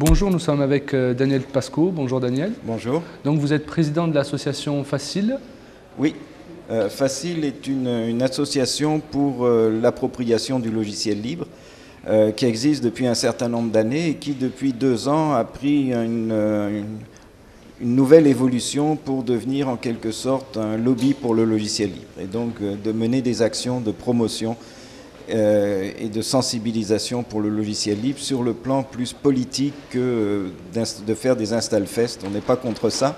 Bonjour, nous sommes avec Daniel Pasco. Bonjour Daniel. Bonjour. Donc vous êtes président de l'association Facile. Oui, Facile est une association pour l'appropriation du logiciel libre qui existe depuis un certain nombre d'années et qui depuis 2 ans a pris une nouvelle évolution pour devenir en quelque sorte un lobby pour le logiciel libre et donc de mener des actions de promotion et de sensibilisation pour le logiciel libre sur le plan plus politique que de faire des install-fest. On n'est pas contre ça,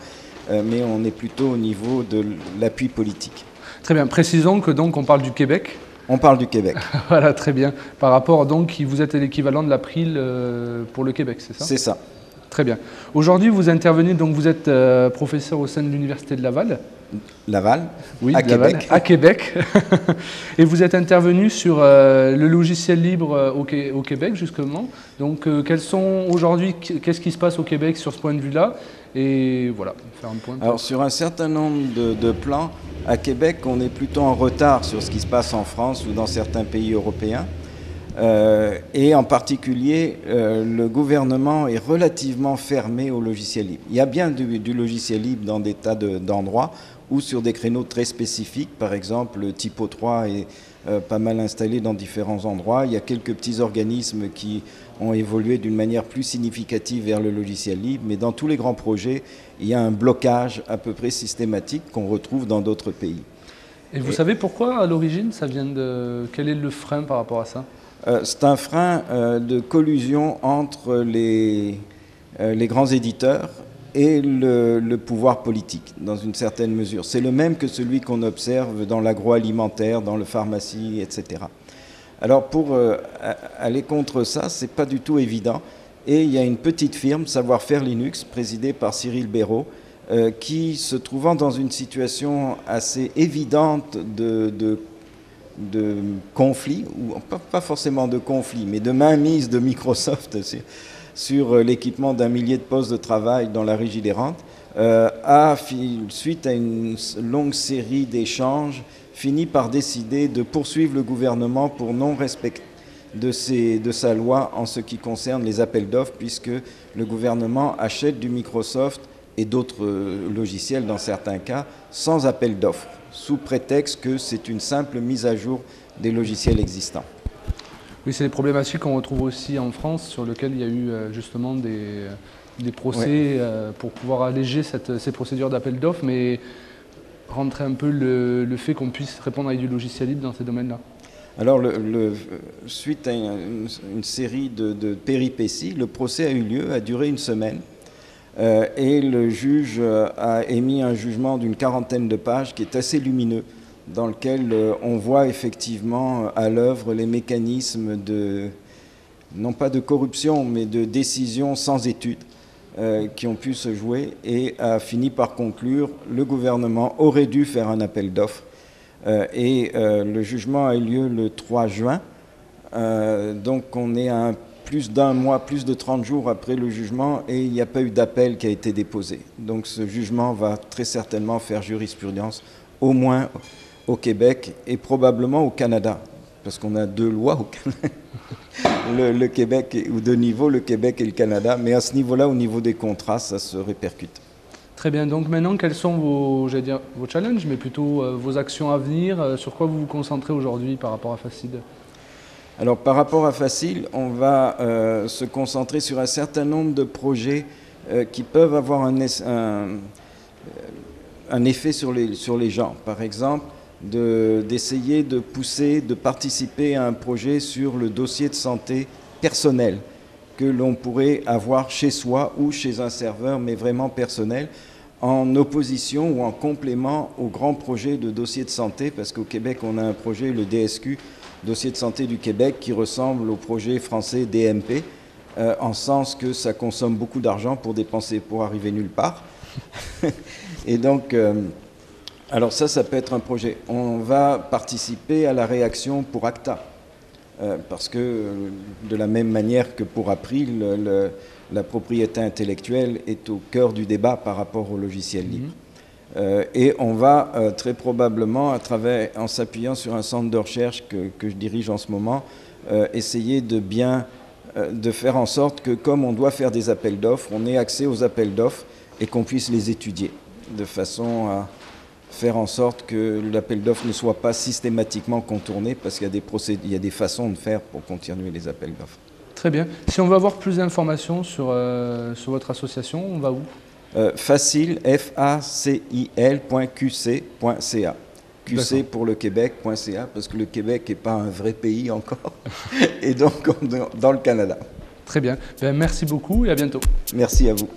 mais on est plutôt au niveau de l'appui politique. Très bien, précisons que donc on parle du Québec. On parle du Québec. Voilà, très bien. Par rapport donc, vous êtes l'équivalent de l'April pour le Québec, c'est ça? C'est ça. Très bien. Aujourd'hui, vous intervenez, donc vous êtes professeur au sein de l'Université de Laval. Laval, oui, à Laval, Québec. À Québec. Et vous êtes intervenu sur le logiciel libre au Québec, justement. Donc, qu'est-ce qui se passe au Québec sur ce point de vue-là? Et voilà, faire un point. Alors, sur un certain nombre de plans, à Québec, on est plutôt en retard sur ce qui se passe en France ou dans certains pays européens. Et en particulier, le gouvernement est relativement fermé au logiciel libre. Il y a bien du logiciel libre dans des tas d'endroits ou sur des créneaux très spécifiques. Par exemple, le Typo 3 est pas mal installé dans différents endroits. Il y a quelques petits organismes qui ont évolué d'une manière plus significative vers le logiciel libre. Mais dans tous les grands projets, il y a un blocage à peu près systématique qu'on retrouve dans d'autres pays. Et vous savez pourquoi, à l'origine, ça vient de... Quel est le frein par rapport à ça? C'est un frein de collusion entre les grands éditeurs et le pouvoir politique, dans une certaine mesure. C'est le même que celui qu'on observe dans l'agroalimentaire, dans le pharmacie, etc. Alors pour aller contre ça, c'est pas du tout évident. Et il y a une petite firme, Savoir-faire Linux, présidée par Cyril Béraud, qui, se trouvant dans une situation assez évidente de conflit, ou pas forcément de conflit, mais de mainmise de Microsoft sur l'équipement d'un millier de postes de travail dans la régie des rentes, suite à une longue série d'échanges, fini par décider de poursuivre le gouvernement pour non-respect de sa loi en ce qui concerne les appels d'offres, puisque le gouvernement achète du Microsoft et d'autres logiciels dans certains cas sans appel d'offres, sous prétexte que c'est une simple mise à jour des logiciels existants. Oui, c'est des problématiques qu'on retrouve aussi en France, sur lesquelles il y a eu justement des procès pour pouvoir alléger ces procédures d'appel d'offres, mais rentrer un peu le fait qu'on puisse répondre avec du logiciel libre dans ces domaines-là. Alors, suite à une série de péripéties, le procès a eu lieu, a duré 1 semaine. Et le juge a émis un jugement d'une 40aine de pages qui est assez lumineux, dans lequel on voit effectivement à l'œuvre les mécanismes non pas de corruption, mais de décision sans étude qui ont pu se jouer, et a fini par conclure le gouvernement aurait dû faire un appel d'offres. Le jugement a eu lieu le 3 juin, donc on est à plus d'1 mois, plus de 30 jours après le jugement, et il n'y a pas eu d'appel qui a été déposé. Donc ce jugement va très certainement faire jurisprudence, au moins au Québec et probablement au Canada, parce qu'on a 2 lois au Canada, le Québec, ou 2 niveaux, le Québec et le Canada, mais à ce niveau-là, au niveau des contrats, ça se répercute. Très bien, donc maintenant, quels sont vos challenges, mais plutôt vos actions à venir? Sur quoi vous vous concentrez aujourd'hui par rapport à Facile? Alors par rapport à Facile, on va se concentrer sur un certain nombre de projets qui peuvent avoir un effet sur les gens. Par exemple, d'essayer de pousser, de participer à un projet sur le dossier de santé personnel que l'on pourrait avoir chez soi ou chez un serveur, mais vraiment personnel, en opposition ou en complément au grand projet de dossier de santé, parce qu'au Québec, on a un projet, le DSQ, Dossier de santé du Québec, qui ressemble au projet français DMP, en sens que ça consomme beaucoup d'argent pour dépenser, pour arriver nulle part. Et donc, alors ça peut être un projet. On va participer à la réaction pour ACTA, parce que de la même manière que pour April, la propriété intellectuelle est au cœur du débat par rapport au logiciel libre. Et on va très probablement, en s'appuyant sur un centre de recherche que je dirige en ce moment, essayer de bien de faire en sorte que, comme on doit faire des appels d'offres, on ait accès aux appels d'offres et qu'on puisse les étudier, de façon à faire en sorte que l'appel d'offres ne soit pas systématiquement contourné, parce qu'il y a des façons de faire pour continuer les appels d'offres. Très bien. Si on veut avoir plus d'informations sur votre association, on va où? Facile, facil.qc.ca. QC pour le Québec.ca, parce que le Québec n'est pas un vrai pays encore, et donc dans le Canada. Très bien. Ben, merci beaucoup et à bientôt. Merci à vous.